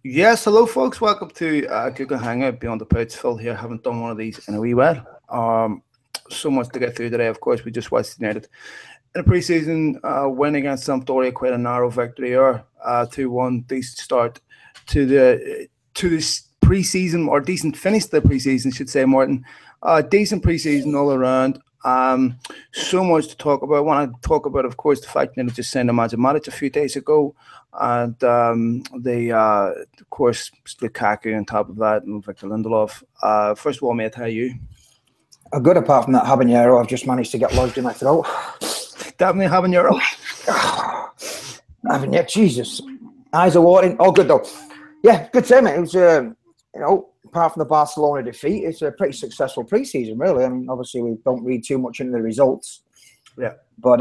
Yes, hello folks. Welcome to Google Hangout Beyond the Pitch. Phil here. Haven't done one of these in a wee while. So much to get through today. Of course, we just watched United in a pre-season win against Sampdoria. Quite a narrow victory, or 2-1. Decent start to this pre-season, or decent finish to the pre-season, should say, Martin. Decent pre-season all around. So much to talk about. I want to talk about, of course, the fact that it just signed Nemanja Matic a few days ago, and of course, Lukaku on top of that, and Victor Lindelof. First of all, mate, how are you? Good, apart from that habanero I've just managed to get lodged in my throat. Definitely habanero. Habanero, Jesus. Eyes are watering. All good, though. Yeah, good to say, mate. It was, apart from the Barcelona defeat, it's a pretty successful pre-season, really. I mean, obviously, we don't read too much into the results. Yeah. But,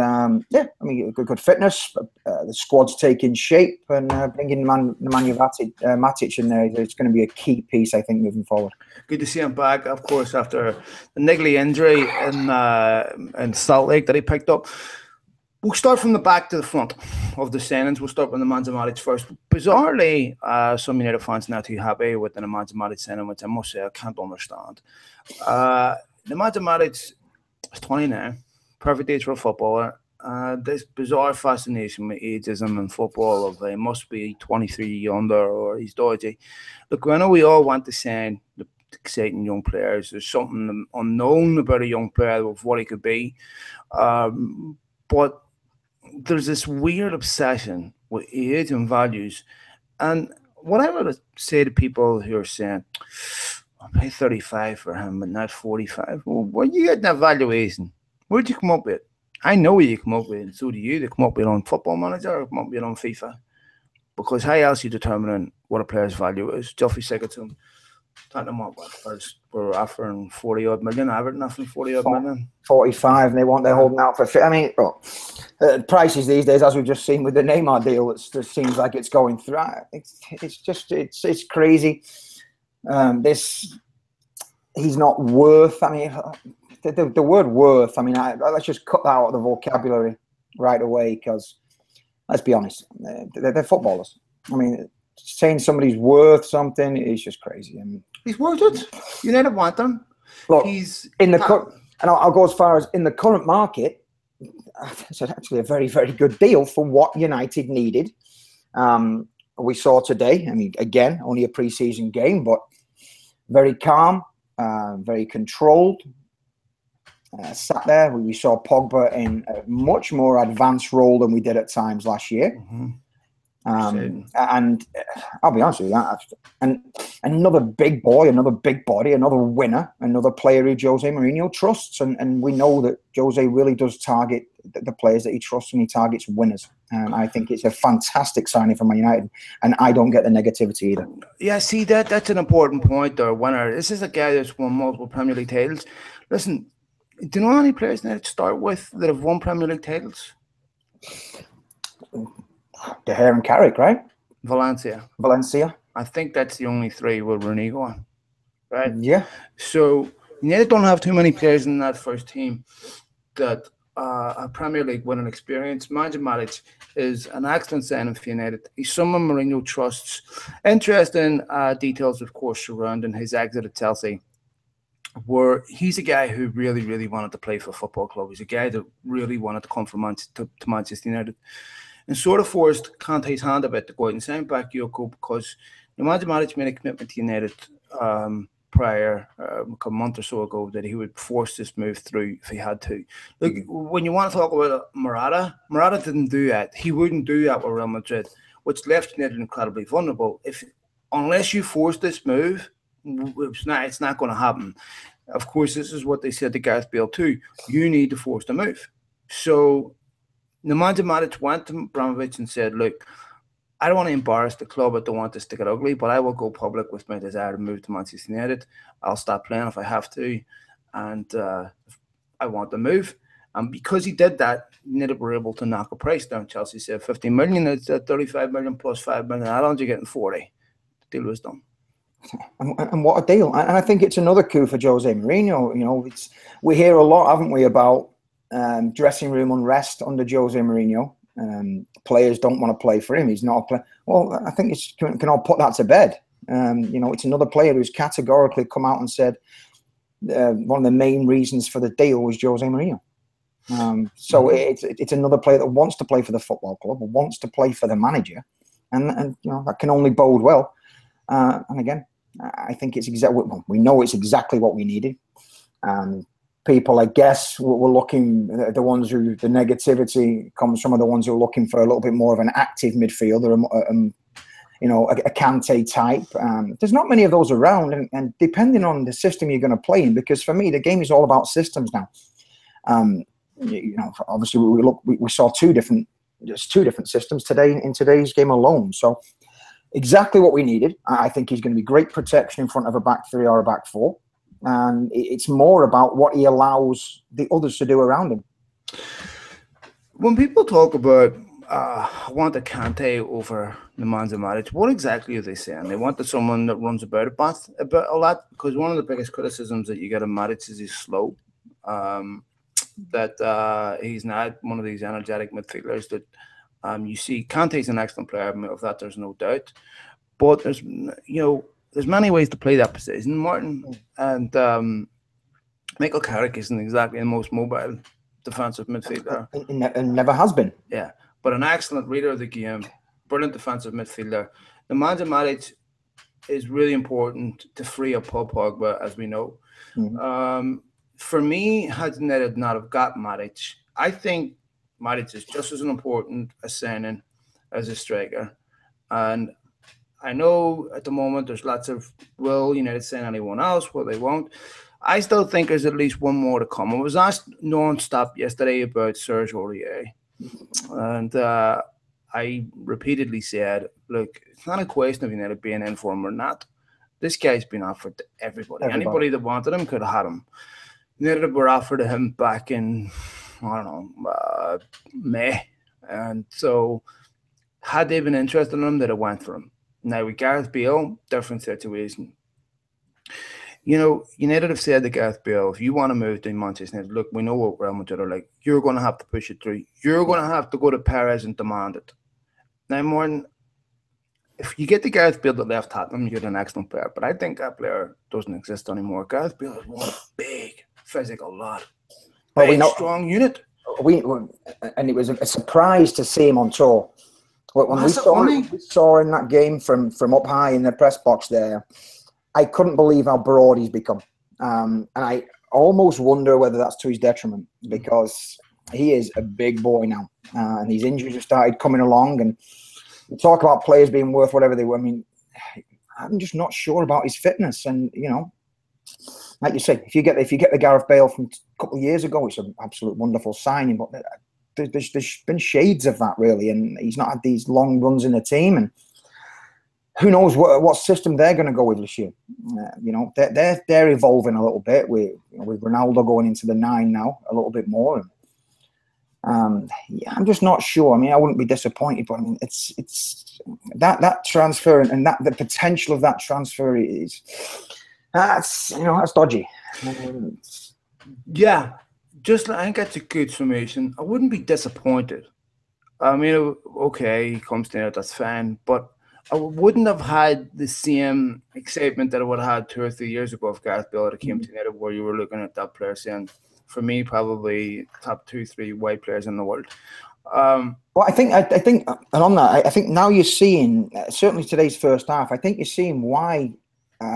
good fitness. The squad's taking shape, and bringing Nemanja Matic in there, it's going to be a key piece, I think, moving forward. Good to see him back, of course, after the niggly injury in Salt Lake that he picked up. We'll start from the back to the front of the signings. We'll start with Nemanja Matic first. Bizarrely, some United fans not too happy with the Nemanja Matic signing, which I must say I can't understand. Nemanja Matic is 29, perfect age for a footballer. This bizarre fascination with ageism in football of he must be 23 under or he's dodgy. Look, I know we all want to sign the exciting young players. There's something unknown about a young player of what he could be. But there's this weird obsession with age and values. And what I would say to people who are saying, I'll pay 35 for him, but not 45. Well, where you get that valuation? Where'd you come up with? I know where you come up with, and so do you. They come up with it on Football Manager or come up with it on FIFA. Because how else are you determining what a player's value is? Geoffrey Sigurdsson, Tottenham we're offering 40-odd million. Everton offering 40-odd million. 45, and they want they're holding out for. I mean, prices these days, as we've just seen with the Neymar deal, it just seems like it's going through. It's crazy. He's not worth. I mean, the word worth. I mean, let's just cut that out of the vocabulary right away, because let's be honest, they're footballers. I mean, saying somebody's worth something is just crazy. I mean, he's worth it. United want them. Look, he's in the and I'll go as far as in the current market. It's actually a very, very good deal for what United needed. We saw today. I mean, again, only a pre-season game, but very calm, very controlled. Sat there. We saw Pogba in a much more advanced role than we did at times last year. Mm-hmm. And I'll be honest with you, and another big boy, another big body, another winner, another player who Jose Mourinho trusts, and we know that Jose really does target the players that he trusts, and he targets winners. I think it's a fantastic signing for Man United, and I don't get the negativity either. Yeah, see, that's an important point there, winner. This is a guy that's won multiple Premier League titles. Listen, do you know how many players that start with that have won Premier League titles? De Gea and Carrick, right? Valencia. I think that's the only three with Rooney on, right? Yeah. So United don't have too many players in that first team that a Premier League winning experience. Nemanja Matic is an excellent signing for United. He's someone Mourinho trusts. Interesting details, of course, surrounding his exit at Chelsea, where he's a guy who really, really wanted to play for a football club. He's a guy that really wanted to come from to Manchester United. And sort of forced Conte's hand a bit to go out and sign back Yoko, because Nemanja Matic made a commitment to United prior, a month or so ago, that he would force this move through if he had to. Look, when you want to talk about Morata didn't do that. He wouldn't do that with Real Madrid, which left United incredibly vulnerable. Unless you force this move, it's not going to happen. Of course, this is what they said to Gareth Bale too. You need to force the move. So Nemanja Matic went to Abramovich and said, look, I don't want to embarrass the club. I don't want this to get ugly, but I will go public with my desire to move to Manchester United. I'll stop playing if I have to, and I want to move. And because he did that, United were able to knock a price down. Chelsea said 15 million. It's at 35 million plus 5 million add-ons. You're getting 40. The deal was done. And what a deal. And I think it's another coup for Jose Mourinho. You know, we hear a lot, haven't we, about dressing room unrest under Jose Mourinho. Players don't want to play for him. He's not a player. Well, I think can all put that to bed. It's another player who's categorically come out and said one of the main reasons for the deal was Jose Mourinho. So it's another player that wants to play for the football club, wants to play for the manager, and that can only bode well. And again, I think it's we know it's exactly what we needed. People, I guess, were looking, the ones who the negativity comes from are the ones who are looking for a little bit more of an active midfielder, a Kante type. There's not many of those around, and depending on the system you're going to play in, because for me, the game is all about systems now. Obviously, we saw two different systems today in today's game alone. So exactly what we needed. I think he's going to be great protection in front of a back three or a back four. And it's more about what he allows the others to do around him. When people talk about want a Kante over Nemanja Matic, what exactly are they saying? They wanted someone that runs about a lot, because one of the biggest criticisms that you get of Matic is he's slow. That he's not one of these energetic midfielders that you see. Kante's an excellent player, of that there's no doubt. But there's many ways to play that position, Martin. And Michael Carrick isn't exactly the most mobile defensive midfielder. And never has been. Yeah, but an excellent reader of the game, brilliant defensive midfielder. Nemanja Matic is really important to free up Paul Pogba, as we know. For me, had United not have got Matic, I think Matic is just as important a signing as a striker. And I know at the moment there's lots of, will United sign anyone else? Well, they won't. I still think there's at least one more to come. I was asked non-stop yesterday about Serge Aurier. And I repeatedly said, look, it's not a question of United being in for him or not. This guy's been offered to everybody. Anybody that wanted him could have had him. United were offered him back in, May. And so had they been interested in him, they'd have went for him. Now, with Gareth Bale, different situation. United have said to Gareth Bale, if you want to move to Manchester United, look, we know what Real Madrid are like. You're going to have to push it through. You're going to have to go to Perez and demand it. Now, Martin, if you get the Gareth Bale that left Tottenham, you're an excellent player. But I think that player doesn't exist anymore. Gareth Bale is one big physical lad. Big, strong unit. And it was a surprise to see him on tour. When we saw in that game from up high in the press box there, I couldn't believe how broad he's become. And I almost wonder whether that's to his detriment, because he is a big boy now. And his injuries have started coming along. And we talk about players being worth whatever they were. I mean, I'm just not sure about his fitness. And, like you say, if you get the Gareth Bale from a couple of years ago, it's an absolute wonderful signing. But there's been shades of that, really, and he's not had these long runs in the team, and who knows what system they're going to go with this year. They're evolving a little bit with Ronaldo going into the 9 now a little bit more. I'm just not sure. I mean, I wouldn't be disappointed, but I mean, it's that transfer and that the potential of that transfer is that's dodgy. Yeah. I think that's a good summation. I wouldn't be disappointed. I mean, okay, he comes to it, that's fine. But I wouldn't have had the same excitement that I would have had 2 or 3 years ago if Gareth Bale came to United, where you were looking at that player saying, for me, probably top 2-3 white players in the world. Well, I think, and on that, I think now you're seeing, certainly today's first half, I think you're seeing why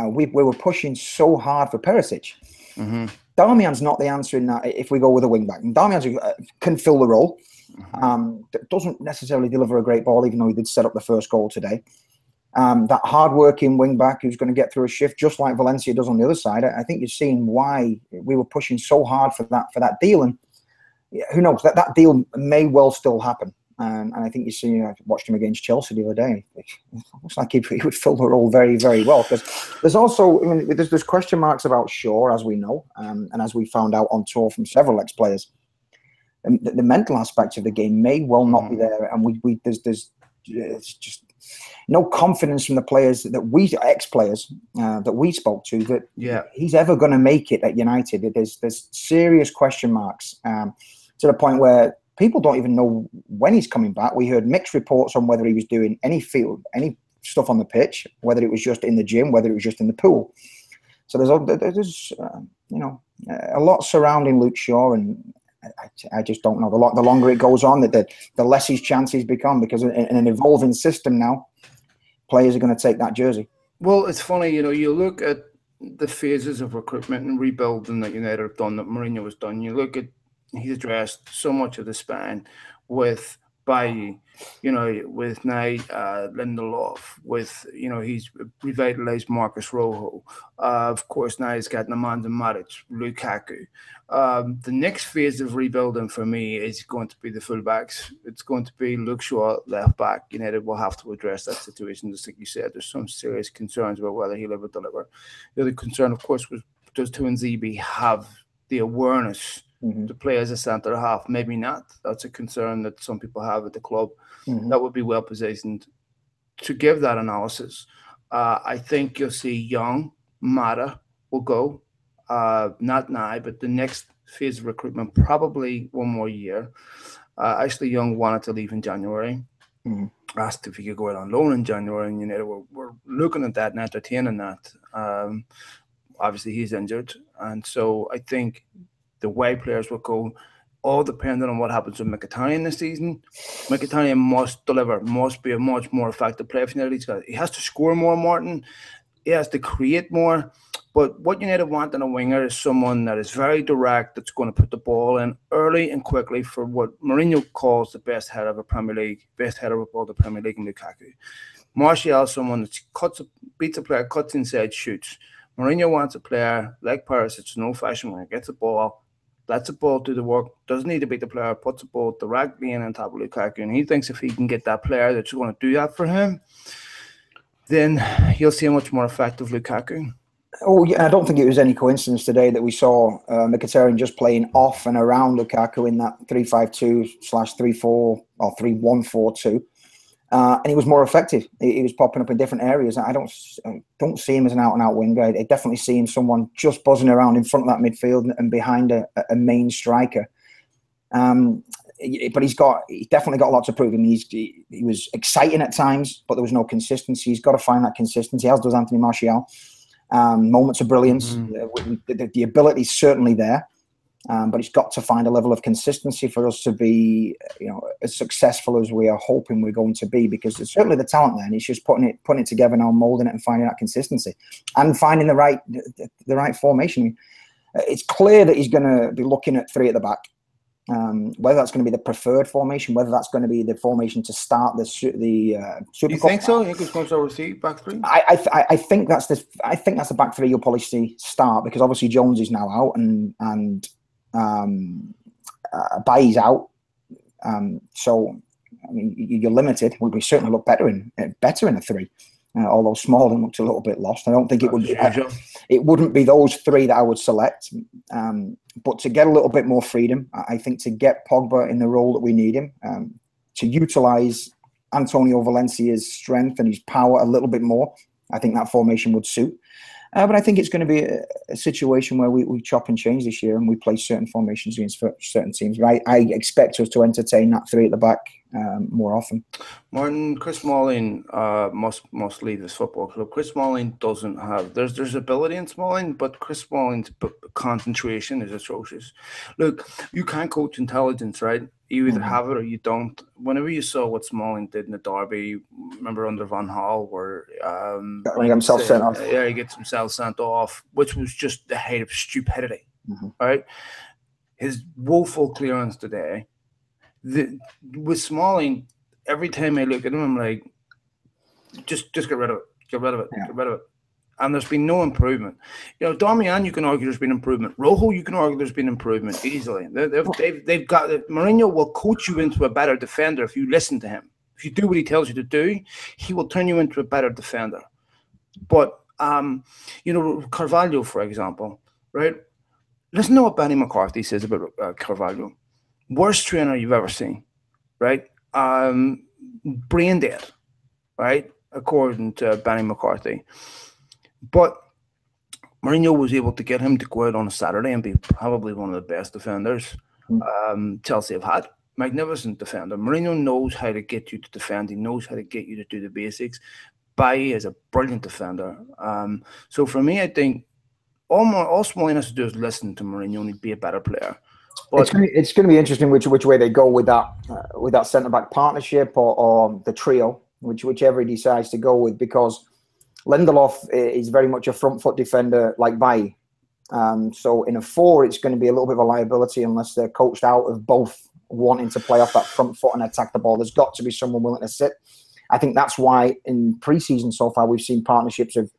we were pushing so hard for Perisic. Mm-hmm. Darmian's not the answer in that if we go with a wing back. And Darmian can fill the role. Doesn't necessarily deliver a great ball, even though he did set up the first goal today. That hard-working wing back who's going to get through a shift, just like Valencia does on the other side. I think you're seeing why we were pushing so hard for that deal. And who knows, that deal may well still happen. And I think you see, I watched him against Chelsea the other day. It looks like he would fill the role very, very well. Because there's also, there's question marks about Shaw, as we know, and as we found out on tour from several ex-players. The mental aspect of the game may well not be there, and there's just no confidence from the players ex-players that we spoke to that he's ever going to make it at United. There's serious question marks to the point where people don't even know when he's coming back. We heard mixed reports on whether he was doing any stuff on the pitch, whether it was just in the gym, whether it was just in the pool. So there's a lot surrounding Luke Shaw, and I just don't know. The longer it goes on, the less his chances become, because in an evolving system now, players are going to take that jersey. Well, it's funny, you look at the phases of recruitment and rebuilding that United have done, that Mourinho has done. You look at, he's addressed so much of the span with Bailly, with now Lindelof, with, he's revitalised Marcus Rojo. Of course, now he's got Nemanja Matic, Lukaku. The next phase of rebuilding for me is going to be the fullbacks. It's going to be Luke Shaw, left back. United will have to address that situation. Just like you said, there's some serious concerns about whether he'll ever deliver. The other concern, of course, was, does Tuanzebe have the awareness to play as a centre half? Maybe not. That's a concern that some people have at the club. That would be well positioned to give that analysis. I think you'll see Young, Mata will go. Not now, but the next phase of recruitment, probably one more year. Ashley Young wanted to leave in January. Asked if he could go out on loan in January, and United were looking at that and entertaining that. Obviously, he's injured, and so I think the way players will go, all depending on what happens with Mkhitaryan this season. Mkhitaryan must deliver, must be a much more effective player for United. He has to score more, Martin. He has to create more. But what United want in a winger is someone that is very direct, that's going to put the ball in early and quickly for what Mourinho calls the best header of the Premier League, best header of all the Premier League in Lukaku. Martial is someone that beats a player, cuts inside, shoots. Mourinho wants a player like Paris. It's an old-fashioned winger, gets the ball, lets the ball do the work, doesn't need to beat the player, puts the ball directly in on top of Lukaku. And he thinks if he can get that player that's going to do that for him, then you'll see a much more effective Lukaku. Oh, yeah, I don't think it was any coincidence today that we saw Mkhitaryan just playing off and around Lukaku in that 3-5-2/3-4 or 3-1-4-2. And he was more effective. He was popping up in different areas. I don't see him as an out-and-out winger. I definitely see him someone just buzzing around in front of that midfield and behind a main striker. But he's definitely got a lot to prove. I mean, he was exciting at times, but there was no consistency. He's got to find that consistency, as does Anthony Martial. Moments of brilliance. The ability is certainly there. But he's got to find a level of consistency for us to be, as successful as we are hoping we're going to be. Because there's certainly the talent there, and he's just putting it together now, molding it, and finding that consistency, and finding the right formation. It's clear that he's going to be looking at three at the back. Whether that's going to be the preferred formation, whether that's going to be the formation to start the Super You think so? You think it's going to start with three, back three? I think that's the back three you'll probably see start, because obviously Jones is now out and Bailly's out. So I mean, you're limited. We certainly look better in a three. Although Smalling looks a little bit lost. I don't think it would be. It wouldn't be those three that I would select. But to get a little bit more freedom, I think to get Pogba in the role that we need him, to utilise Antonio Valencia's strength and his power a little bit more, I think that formation would suit. But I think it's going to be a situation where we chop and change this year, and we play certain formations against certain teams. Right? I expect us to entertain that three at the back more often. Martin, Chris Smalling must leave his football club. Chris Smalling doesn't have. There's ability in Smalling, but Chris Smalling's concentration is atrocious. Look, you can't coach intelligence, right? You either have it or you don't. Whenever you saw what Smalling did in the derby, remember under Van Gaal, where he himself sent off. Yeah, he gets himself sent off, which was just the height of stupidity. Right? His woeful clearance today. With Smalling, every time I look at him, I'm like, just get rid of it. Get rid of it. Yeah. Get rid of it. And there's been no improvement. Darmian, you can argue there's been improvement. Rojo, you can argue there's been improvement easily. They've got Mourinho will coach you into a better defender if you listen to him. If you do what he tells you to do, he will turn you into a better defender. But Carvalho, for example, right? Listen to what Benny McCarthy says about Carvalho. Worst trainer you've ever seen, right? Brain dead, right? According to Benny McCarthy. But Mourinho was able to get him to go out on a Saturday and be probably one of the best defenders Chelsea have had. magnificent defender. Mourinho knows how to get you to defend. He knows how to get you to do the basics. Bailly is a brilliant defender. So for me, I think all Smalling has to do is listen to Mourinho and he'd be a better player. But it's going to be interesting which way they go with that centre back partnership or the trio, whichever he decides to go with, because Lindelof is very much a front foot defender like Bailly. So in a 4, it's going to be a little bit of a liability unless they're coached out of both wanting to play off that front foot and attack the ball. There's got to be someone willing to sit. I think that's why in pre-season so far we've seen partnerships of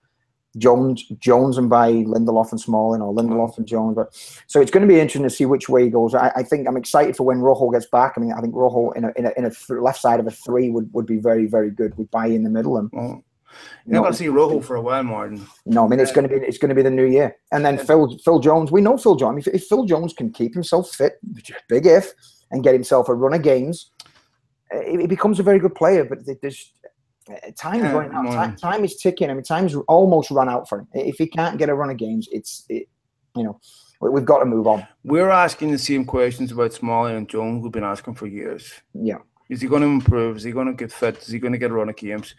Jones and Bailly, Lindelof and Smalling, or Lindelof and Jones. But so it's going to be interesting to see which way he goes. I think I'm excited for when Rojo gets back. I mean, I think Rojo in a left side of a 3 would be very, very good with Bailly in the middle. And you're not going to see Rojo for a while, Martin. No, I mean it's going to be the new year. And then Phil Jones. We know Phil Jones. If Phil Jones can keep himself fit, big if, and get himself a run of games, he becomes a very good player. But there's time is running out. Time is ticking. I mean, time's almost run out for him. If he can't get a run of games, we've got to move on. We're asking the same questions about Smalling and Jones we've been asking for years. Yeah. Is he going to improve? Is he going to get fit? Is he going to get a run of games?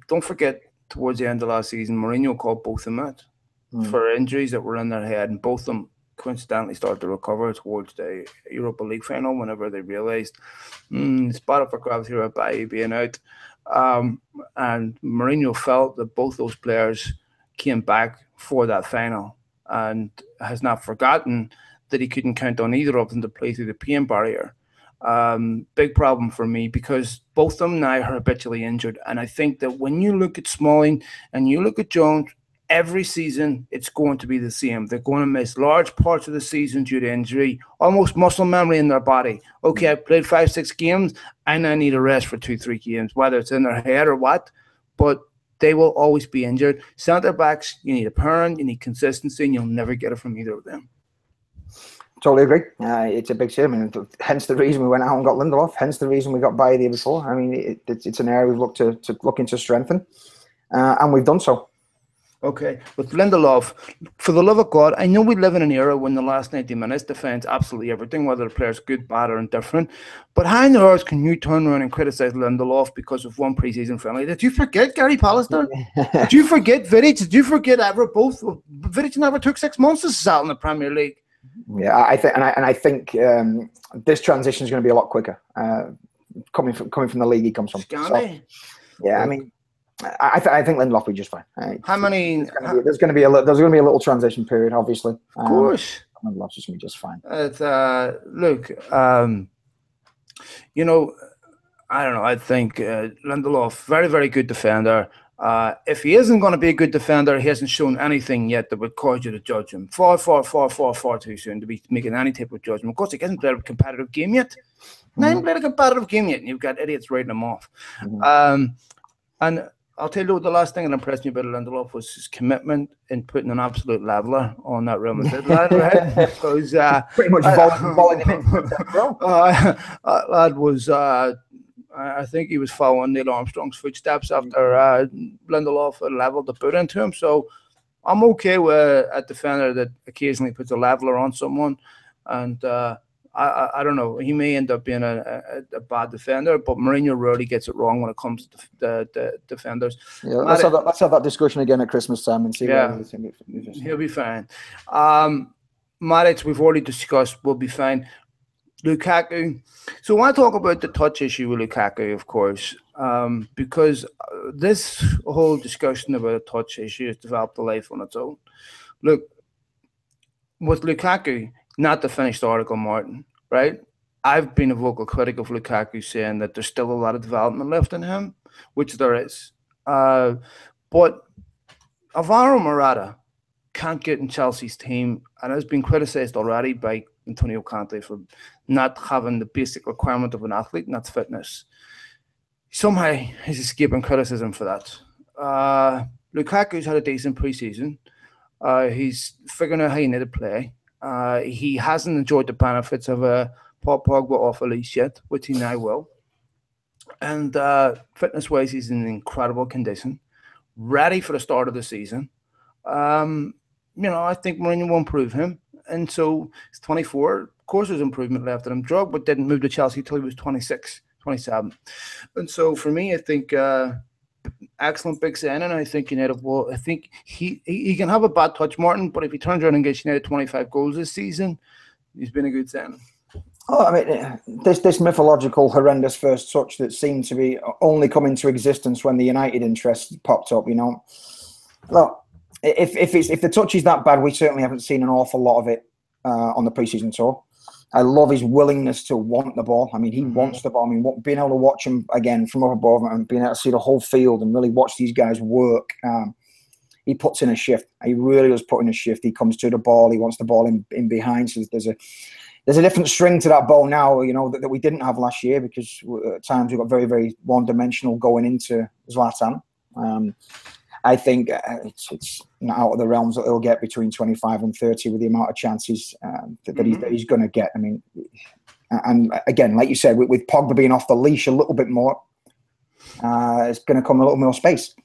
Don't forget, towards the end of last season, Mourinho called both of them out for injuries that were in their head, and both of them coincidentally started to recover towards the Europa League final whenever they realised it's spot up for grabs here at Bailly being out. And Mourinho felt that both those players came back for that final and has not forgotten that he couldn't count on either of them to play through the pain barrier. Big problem for me because both of them now are habitually injured. And I think that when you look at Smalling and you look at Jones, every season it's going to be the same. They're going to miss large parts of the season due to injury, almost muscle memory in their body. Okay, I played 5-6 games and I need a rest for 2-3 games, whether it's in their head or what, but they will always be injured. Centre backs, you need a parent, you need consistency, and you'll never get it from either of them. Totally agree. It's a big shame. I mean, hence the reason we went out and got Lindelof. Hence the reason we got Bailly the year before. I mean, it's an area we've looked to looking to strengthen, and we've done so. Okay, with Lindelof, for the love of God, I know we live in an era when the last 90 minutes defends absolutely everything, whether the player's good, bad, or indifferent. But how in the earth can you turn around and criticise Lindelof because of one pre-season friendly? Did you forget Gary Pallister? Did you forget Vidic? Did you forget Evra? Both Vidic never took 6 months to settle in the Premier League. Yeah, I think this transition is going to be a lot quicker. Coming from the league he comes from. So, yeah, I mean. I think Lindelof will be just fine. How many? There's going to be a little transition period, obviously. Of course, Lindelof's just going to be just fine. Look, I don't know. I think Lindelof, very, very good defender. If he isn't going to be a good defender, he hasn't shown anything yet that would cause you to judge him. Far too soon to be making any type of judgment. Of course, he hasn't played a competitive game yet. He hasn't played a competitive game yet, and you've got idiots writing him off. And I'll tell you the last thing that impressed me about Lindelof was his commitment in putting an absolute leveler on that Real Madrid lad, right? Because pretty much balling him in. Lad was, I think he was following Neil Armstrong's footsteps after Lindelof leveled the boot into him. So I'm okay with a defender that occasionally puts a leveler on someone, and I don't know. He may end up being a bad defender, but Mourinho rarely gets it wrong when it comes to the defenders. Yeah, let's have that discussion again at Christmas time and see. Yeah, he'll be fine. Matic, we've already discussed, will be fine. Lukaku. So I want to talk about the touch issue with Lukaku, of course, because this whole discussion about a touch issue has developed a life on its own. Look, with Lukaku, not the finished article, Martin, right? I've been a vocal critic of Lukaku, saying that there's still a lot of development left in him, which there is. But Alvaro Morata can't get in Chelsea's team and has been criticised already by Antonio Conte for not having the basic requirement of an athlete, and that's fitness. Somehow he's escaping criticism for that. Lukaku's had a decent pre-season. He's figuring out how you need to play. He hasn't enjoyed the benefits of a Paul Pogba off a leash yet, which he now will. And fitness-wise, he's in incredible condition, ready for the start of the season. I think Mourinho will improve him. And so he's 24, Of course, there's improvement left in him. Drogba didn't move to Chelsea till he was 26, 27. And so for me, I think excellent big signing. I think United will. I think he can have a bad touch, Martin, but if he turns around and gets United 25 goals this season, he's been a good signing. Oh, I mean, this mythological, horrendous first touch that seemed to be only come into existence when the United interest popped up. You know, look, if the touch is that bad, we certainly haven't seen an awful lot of it on the preseason tour. I love his willingness to want the ball. I mean, he wants the ball. I mean, being able to watch him again from up above and being able to see the whole field and really watch these guys work. He puts in a shift. He really does put in a shift. He comes to the ball. He wants the ball in behind. So there's a different string to that bow now, you know, that we didn't have last year because at times we got very, very one-dimensional going into Zlatan. I think it's not out of the realms that he'll get between 25 and 30 with the amount of chances that he's going to get. I mean, and again, like you said, with Pogba being off the leash a little bit more, it's going to come a little more space.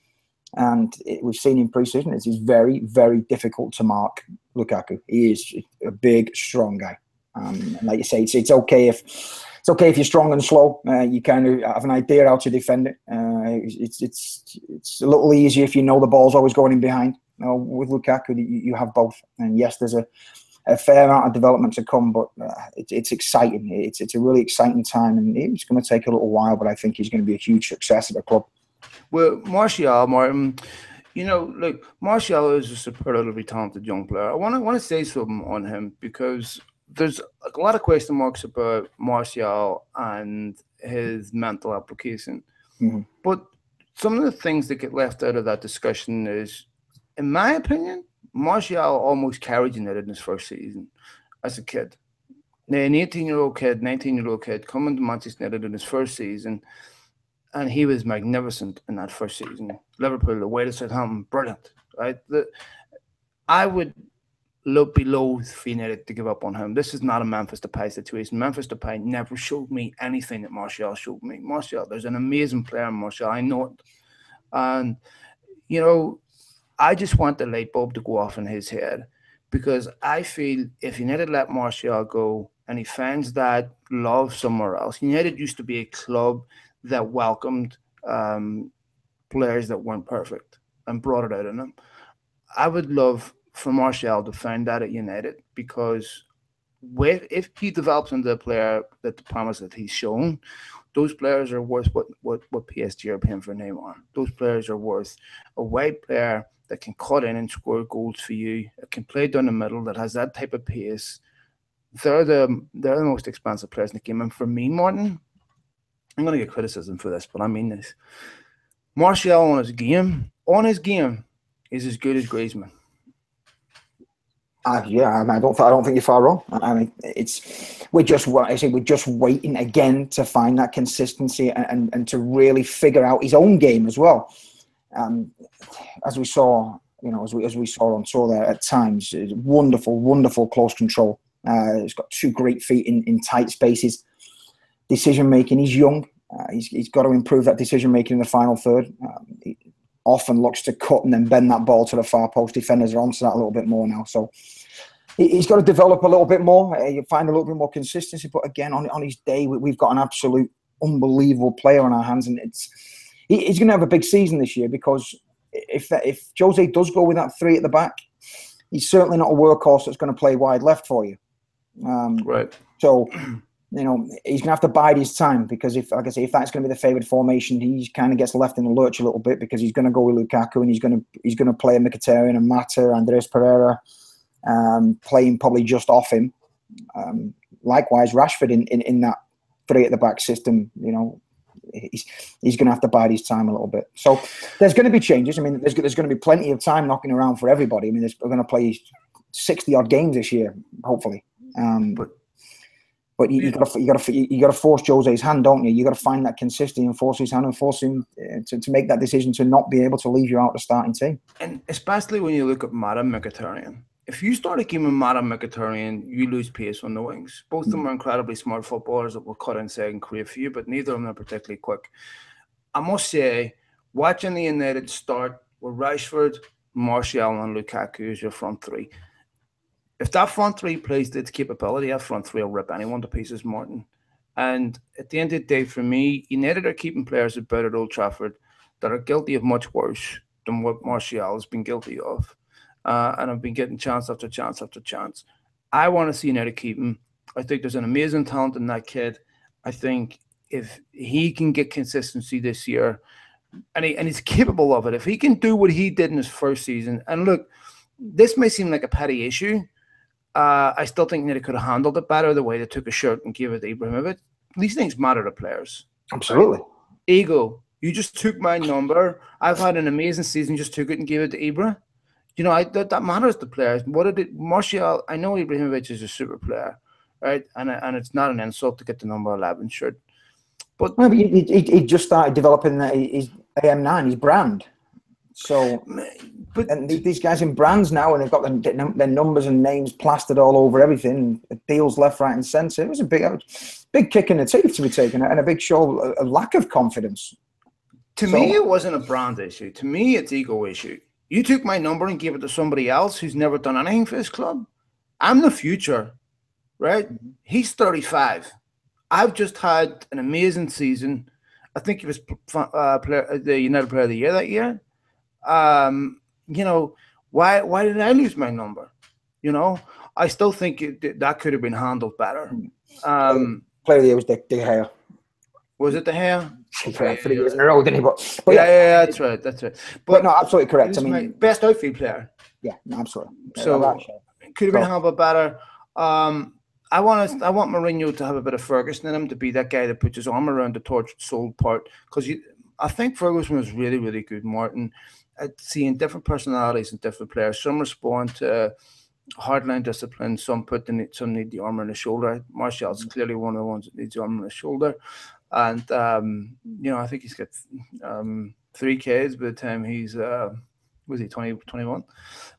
And we've seen in pre-season, it's very, very difficult to mark Lukaku. He is a big, strong guy. And like you say, it's okay if you're strong and slow. You kind of have an idea how to defend it. It's a little easier if you know the ball's always going in behind. You know, with Lukaku, you have both. And yes, there's a fair amount of development to come, but it's exciting. It's a really exciting time, and it's going to take a little while. But I think he's going to be a huge success at the club. Well, Martial, Martin, you know, look, Martial is a superlatively talented young player. I want to say something on him because there's a lot of question marks about Martial and his mental application. But some of the things that get left out of that discussion is, in my opinion, Martial almost carried United in his first season as a kid. Now, an 18-year-old kid, 19-year-old kid coming to Manchester United in his first season, and he was magnificent in that first season. Liverpool, away to Southampton, brilliant, right? I would be loath for United to give up on him. This is not a Memphis Depay situation. Memphis Depay never showed me anything that Martial showed me. Martial, there's an amazing player in Martial. I know it. And, you know, I just want the light bulb to go off in his head because I feel if United let Martial go and he finds that love somewhere else, United used to be a club that welcomed players that weren't perfect and brought it out in them. I would love for Martial to find that at United because if he develops into a player that the promise that he's shown, those players are worth what PSG are paying for Neymar. Those players are worth a wide player that can cut in and score goals for you, that can play down the middle, that has that type of pace. They're the most expensive players in the game. And for me, Martin, I'm going to get criticism for this, but I mean this. Martial on his game is as good as Griezmann. Yeah, I don't think you're far wrong. I mean, we're just waiting again to find that consistency and to really figure out his own game as well. As we saw, you know, as we saw on tour there at times, wonderful close control. He's got two great feet in tight spaces. Decision making, he's young. He's got to improve that decision making in the final third. He often looks to cut and then bend that ball to the far post. Defenders are onto that a little bit more now. So he's got to develop a little bit more. You find a little bit more consistency. But again, on his day, we've got an absolute unbelievable player on our hands. And he's going to have a big season this year because if Jose does go with that three at the back, he's certainly not a workhorse that's going to play wide left for you. Right. So, you know, he's going to have to bide his time because if that's going to be the favoured formation, he kind of gets left in the lurch a little bit because he's going to go with Lukaku and he's going to play Mkhitaryan and Mata, Andreas Pereira, playing probably just off him. Likewise, Rashford in that three at the back system, you know, he's going to have to bide his time a little bit. So there's going to be changes. I mean, there's going to be plenty of time knocking around for everybody. I mean, we're going to play 60 odd games this year, hopefully. But you got to force Jose's hand, don't you? You got to find that consistency and force his hand and force him to make that decision to not be able to leave you out of the starting team. And especially when you look at Mata and Mkhitaryan. If you start a game with Mata and Mkhitaryan, you lose pace on the wings. Both of them are incredibly smart footballers that will cut inside and create for you, but neither of them are particularly quick. I must say, watching the United start with Rashford, Martial and Lukaku as your front three, if that front three plays its capability, that front three will rip anyone to pieces, Martin. And at the end of the day, for me, United are keeping players about at Old Trafford that are guilty of much worse than what Martial has been guilty of. And have been getting chance after chance after chance. I want to see United keep him. I think there's an amazing talent in that kid. I think if he can get consistency this year, and he's capable of it, if he can do what he did in his first season, and look, this may seem like a petty issue, I still think United could have handled it better the way they took a shirt and gave it to Ibrahimovic. These things matter to players. Absolutely. Right? Ego. You just took my number. I've had an amazing season. Just took it and gave it to Ibra. You know, that matters to players. What did it? Martial. I know Ibrahimovic is a super player, right? And it's not an insult to get the number 11 shirt. But he just started developing his AM9, his brand. So, and these guys in brands now, and they've got their numbers and names plastered all over everything, deals left, right, and centre. It was a big kick in the teeth to be taken, and a big show, a lack of confidence. To me, it wasn't a brand issue. To me, it's ego issue. You took my number and gave it to somebody else who's never done anything for this club. I'm the future, right? He's 35. I've just had an amazing season. I think he was the United Player of the Year that year. You know, why did I lose my number? You know, I still think that could have been handled better. Player of the Year was De Gea. Was it De Gea? He played 3 years in a row, didn't he? But yeah, that's right. But no, absolutely correct. I mean, best outfield player. Yeah, no, absolutely. So could have been handled better. I want Mourinho to have a bit of Ferguson in him, to be that guy that puts his arm around the tortured soul part. Because I think Ferguson was really, really good, Martin, at seeing different personalities and different players. Some respond to hardline discipline. Some need the arm on the shoulder. Martial's clearly one of the ones that needs the arm on the shoulder. And, you know, I think he's got 3 kids by the time he's, was he 20, 21?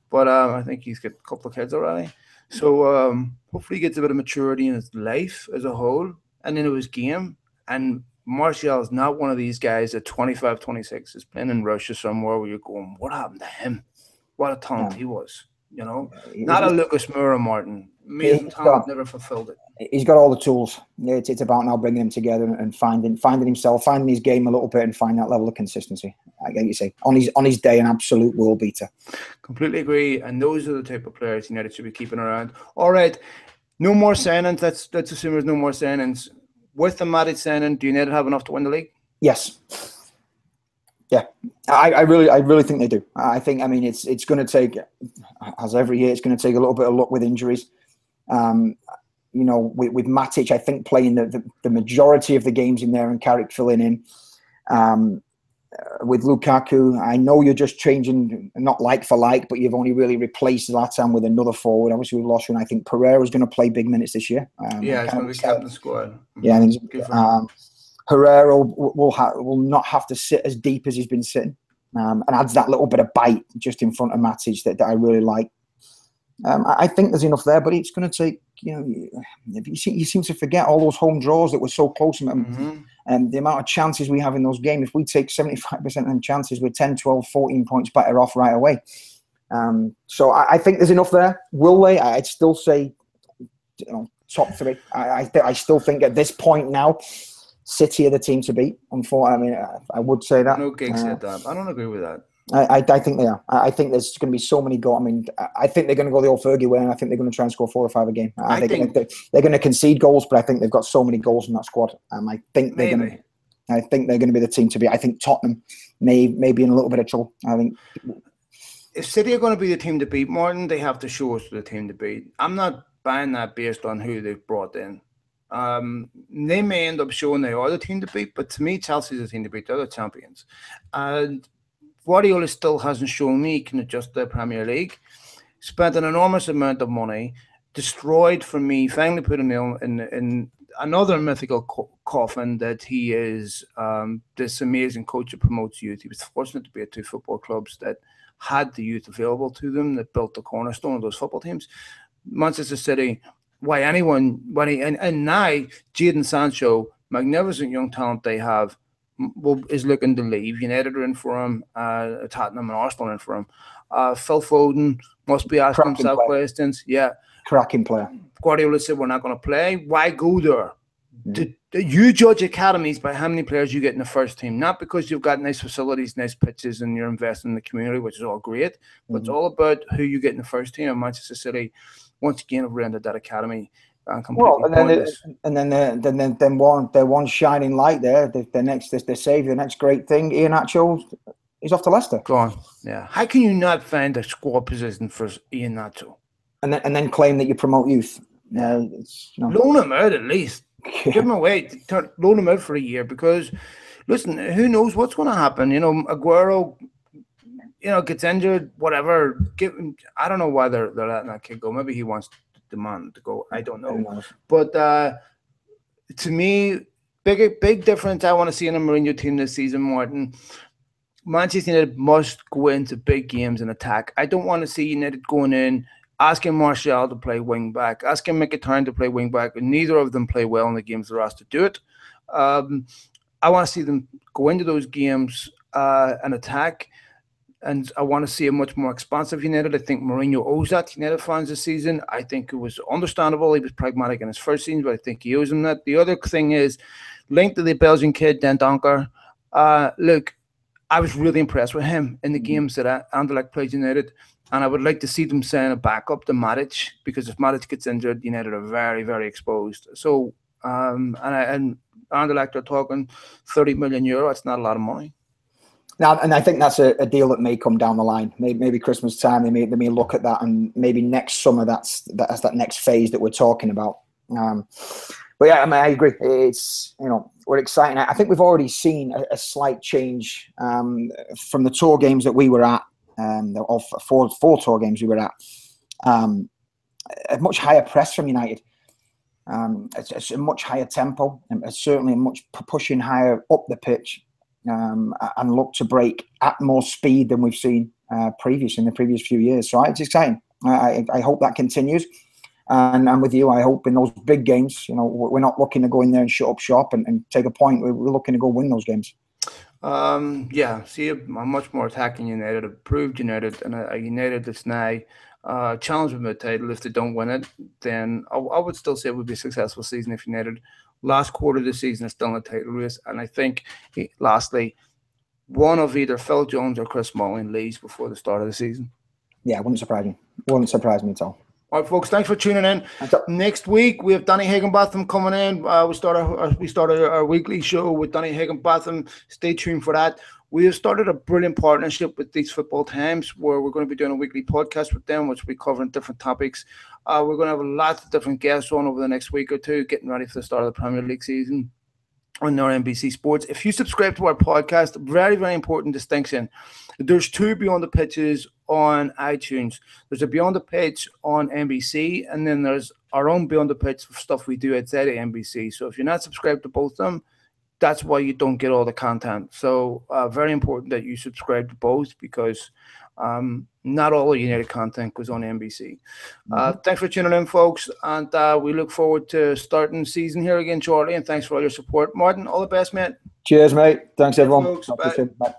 But I think he's got a couple of kids already. So hopefully he gets a bit of maturity in his life as a whole and into his game. And Martial is not one of these guys at 25, 26 is playing in Russia somewhere where you're going, what happened to him? What a talent he was, you know? Not a Lucas Moura, Martin. Amazing talent, never fulfilled it. He's got all the tools. It's about now bringing him together and finding himself, finding his game a little bit and finding that level of consistency. I get you say. On his day, an absolute world beater. Completely agree. And those are the type of players United should be keeping around. All right. No more signings. Let's assume there's no more signings. With the Matic signing, do United have enough to win the league? Yes. Yeah, I really think they do. I mean, it's going to take, as every year, it's going to take a little bit of luck with injuries. You know, with Matic, I think playing the majority of the games in there and Carrick filling in. With Lukaku, I know you're just changing, not like for like, but you've only really replaced Zlatan with another forward. Obviously, we've lost one. I think Pereira's going to play big minutes this year. Yeah, he's going to be captain of the squad. Yeah, I think Herrera will not have to sit as deep as he's been sitting, and adds that little bit of bite just in front of Matic that I really like. I think there's enough there, but it's going to take, you know, you seem to forget all those home draws that were so close. And the amount of chances we have in those games, if we take 75% of them chances, we're 10, 12, 14 points better off right away. So I think there's enough there. Will they? I'd still say, you know, top 3. I still think at this point now, City are the team to beat. Unfortunately, I mean, I would say that. No Gig said that. I don't agree with that. I think they are. I think there's going to be so many goals. I mean, I think they're going to go the old Fergie way, and I think they're going to try and score 4 or 5 a game. They're going to concede goals, but I think they've got so many goals in that squad. I think they're going to. I think they're going to be the team to beat. I think Tottenham may be in a little bit of trouble. I think if City are going to be the team to beat, Martin, they have to show us the team to beat. I'm not buying that based on who they've brought in. They may end up showing they are the team to beat, but to me, Chelsea's the team to beat. They're the champions, and Guardiola still hasn't shown me he can adjust the Premier League. Spent an enormous amount of money, destroyed for me, finally put him in another mythical coffin that he is this amazing coach that promotes youth. He was fortunate to be at 2 football clubs that had the youth available to them, that built the cornerstone of those football teams. Manchester City, and now Jadon Sancho, magnificent young talent they have, is looking to leave. United are in for him. Tottenham and Arsenal are in for him. Phil Foden must be asking himself questions. Yeah. Cracking player. Guardiola said, we're not going to play. Why go there? You judge academies by how many players you get in the first team, not because you've got nice facilities, nice pitches, and you're investing in the community, which is all great, but it's all about who you get in the first team. And Manchester City, once again, have rendered that academy pointless. Then one shining light there. The savior, the next great thing, Iheanacho, is off to Leicester. Go on. Yeah. How can you not find a squad position for Iheanacho? And then claim that you promote youth? Loan him out at least. Give him away. Loan him out for a year, because, listen, who knows what's going to happen? Aguero, gets injured, whatever. I don't know why they're letting that kid go. Maybe he wants the man to go. I don't know. But to me, big difference I want to see in a Mourinho team this season, Martin. Manchester United must go into big games and attack. I don't want to see United going in, asking Martial to play wing back, asking Mkhitaryan to play wing back, and neither of them play well in the games they're asked to do it. I want to see them go into those games and attack, and I want to see a much more expansive United. I think Mourinho owes that to United fans this season. I think it was understandable. He was pragmatic in his first season, but I think he owes them that. The other thing is linked to the Belgian kid, Den Donker. Look, I was really impressed with him in the games that Anderlecht played United. And I would like to see them sign a backup to Matic, because if Matic gets injured, United are very, very exposed. So, and Anderlecht are talking €30 million. That's not a lot of money. Now, and I think that's a deal that may come down the line. Maybe Christmas time, they may look at that, and maybe next summer that's that next phase that we're talking about. But yeah, I agree. It's, we're excited. I think we've already seen a slight change from the tour games that we were at. Of four tour games we were at, a much higher press from United. It's a much higher tempo, and it's certainly a much pushing higher up the pitch, and look to break at more speed than we've seen in the previous few years. So it's exciting. I hope that continues. And I'm with you. I hope in those big games, we're not looking to go in there and shut up shop and take a point. We're looking to go win those games. See a much more attacking United, improved United, and a United that's now challenged with the title. If they don't win it, then I would still say it would be a successful season if United last quarter of the season is still in the title race. And I think, lastly, one of either Phil Jones or Chris Smalling leaves before the start of the season. Yeah, it wouldn't surprise me. Wouldn't surprise me at all. All right, folks, thanks for tuning in. Next week, we have Danny Higginbotham coming in. We started our weekly show with Danny Higginbotham. Stay tuned for that. We have started a brilliant partnership with These Football Times, where we're going to be doing a weekly podcast with them, which will be covering different topics. We're going to have lots of different guests on over the next week or two, getting ready for the start of the Premier League season on our NBC Sports. If you subscribe to our podcast, very, very important distinction. There's two Beyond the Pitches on iTunes. There's a Beyond the Pitch on NBC, and then there's our own Beyond the Pitch stuff we do outside of NBC. So if you're not subscribed to both of them, that's why you don't get all the content. So very important that you subscribe to both, because not all the United content goes on NBC. Thanks for tuning in, folks, and we look forward to starting the season here again shortly, and thanks for all your support. Martin, all the best, mate. Cheers, mate. Thanks, everyone. Folks, bye. Bye.